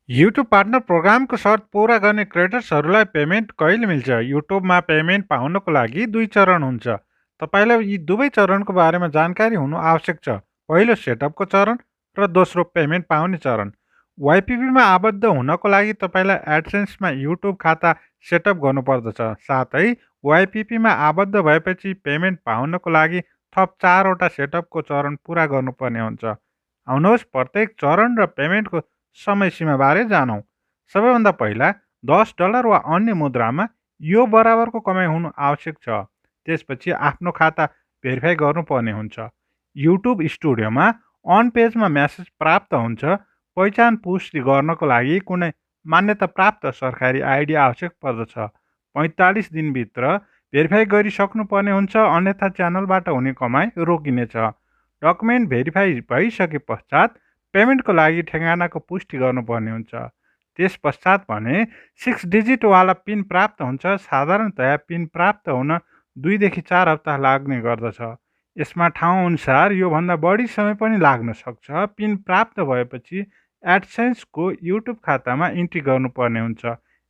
YouTube partner प्रोग्रामको शर्त पूरा गर्ने क्रिएटर्सहरूलाई पेमेन्ट कहिले मिल्छ? युट्युबमा पेमेन्ट पाउनको लागि दुई चरण हुन्छ। तपाईँलाई यी दुवै चरणको बारेमा जानकारी हुनु आवश्यक छ। पहिलो सेटअपको चरण र दोस्रो पेमेन्ट पाउने चरण। वाइपिपीमा आबद्ध हुनको लागि तपाईँलाई एडसेन्समा युट्युब खाता सेटअप गर्नुपर्दछ। साथै वाइपिपीमा आबद्ध भएपछि पेमेन्ट पाउनको लागि थप 4वटा सेटअपको चरण पुरा गर्नुपर्ने हुन्छ। आउनुहोस् प्रत्येक चरण र पेमेन्टको समय सीमाबारे जानौँ। सबैभन्दा पहिला $10 वा अन्य मुद्रामा यो बराबरको कमाइ हुनु आवश्यक छ। त्यसपछि आफ्नो खाता भेरिफाई गर्नुपर्ने हुन्छ। युट्युब स्टुडियोमा अन पेजमा मेसेज प्राप्त हुन्छ। पहिचान पुष्टि गर्नको लागि कुनै मान्यता प्राप्त सरकारी आइडी आवश्यक पर्दछ। 45 दिनभित्र भेरिफाई गरिसक्नुपर्ने हुन्छ, अन्यथा च्यानलबाट हुने कमाइ रोकिनेछ। डकुमेन्ट भेरिफाई भइसके पश्चात पेमेन्टको लागि ठेगानाको पुष्टि गर्नुपर्ने हुन्छ। त्यस पश्चात भने 6 डिजिटवाला पिन प्राप्त हुन्छ। साधारणतया पिन प्राप्त हुन 2 देखि 4 हप्ता लाग्ने गर्दछ। यसमा ठाउँअनुसार योभन्दा बढी समय पनि लाग्न सक्छ। पिन प्राप्त भएपछि एडसेन्सको युट्युब खातामा इन्ट्री गर्नुपर्ने हुन्छ।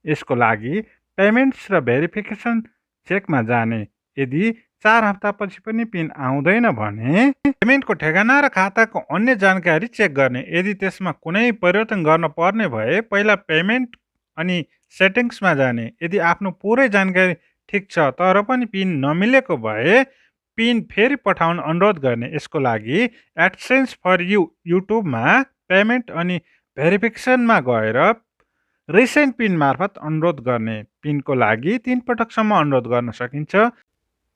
यसको लागि पेमेन्ट्स र भेरिफिकेसन चेकमा जाने। यदि 4 हप्तापछि पनि पिन आउँदैन भने पेमेन्टको ठेगाना र खाताको अन्य जानकारी चेक गर्ने। यदि त्यसमा कुनै परिवर्तन गर्न पर्ने भए पहिला पेमेन्ट अनि सेटिङ्समा जाने। यदि आफ्नो पुरै जानकारी ठिक छ तर पनि पिन नमिलेको भए पिन फेरि पठाउन अनुरोध गर्ने। यसको लागि एडसेन्स फर युट्युबमा पेमेन्ट अनि भेरिफिकेसनमा गएर रिसेन्ट पिन मार्फत अनुरोध गर्ने। पिनको लागि 3 पटकसम्म अनुरोध गर्न सकिन्छ।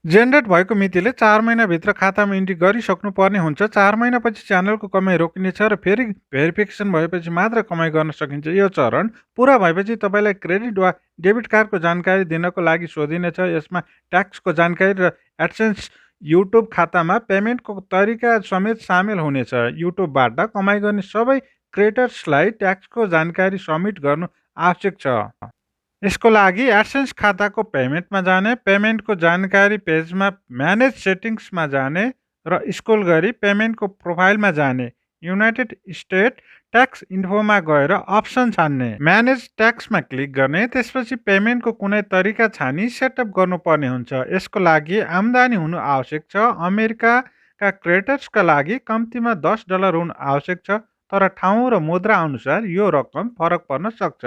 जेनेरेट भएको मितिले 4 महिनाभित्र खातामा इन्ट्री गरिसक्नु पर्ने हुन्छ। 4 महिनापछि च्यानलको कमाइ रोकिनेछ र फेरि भेरिफिकेसन भएपछि मात्र कमाइ गर्न सकिन्छ। यो चरण पुरा भएपछि तपाईँलाई क्रेडिट वा डेबिट कार्डको जानकारी दिनको लागि सोधिनेछ। यसमा ट्याक्सको जानकारी र एडसेन्स युट्युब खातामा पेमेन्टको तरिका समेत सामेल हुनेछ। युट्युबबाट कमाइ गर्ने सबै क्रिएटर्सलाई ट्याक्सको जानकारी सब्मिट गर्नु आवश्यक छ। यसको लागि एडसेन्स खाताको पेमेन्टमा जाने, पेमेन्टको जानकारी पेजमा म्यानेज सेटिङ्समा जाने र स्क्रोल गरी पेमेन्टको प्रोफाइलमा जाने। युनाइटेड स्टेट ट्याक्स इन्फोमा गएर अप्सन छान्ने, म्यानेज ट्याक्समा क्लिक गर्ने। त्यसपछि पेमेन्टको कुनै तरिका छानी सेटअप गर्नुपर्ने हुन्छ। यसको लागि आम्दानी हुनु आवश्यक छ। अमेरिकाका क्रिएटर्सका लागि कम्तीमा $10 हुनु आवश्यक छ, तर ठाउँ र मुद्रा अनुसार यो रकम फरक पर्न सक्छ।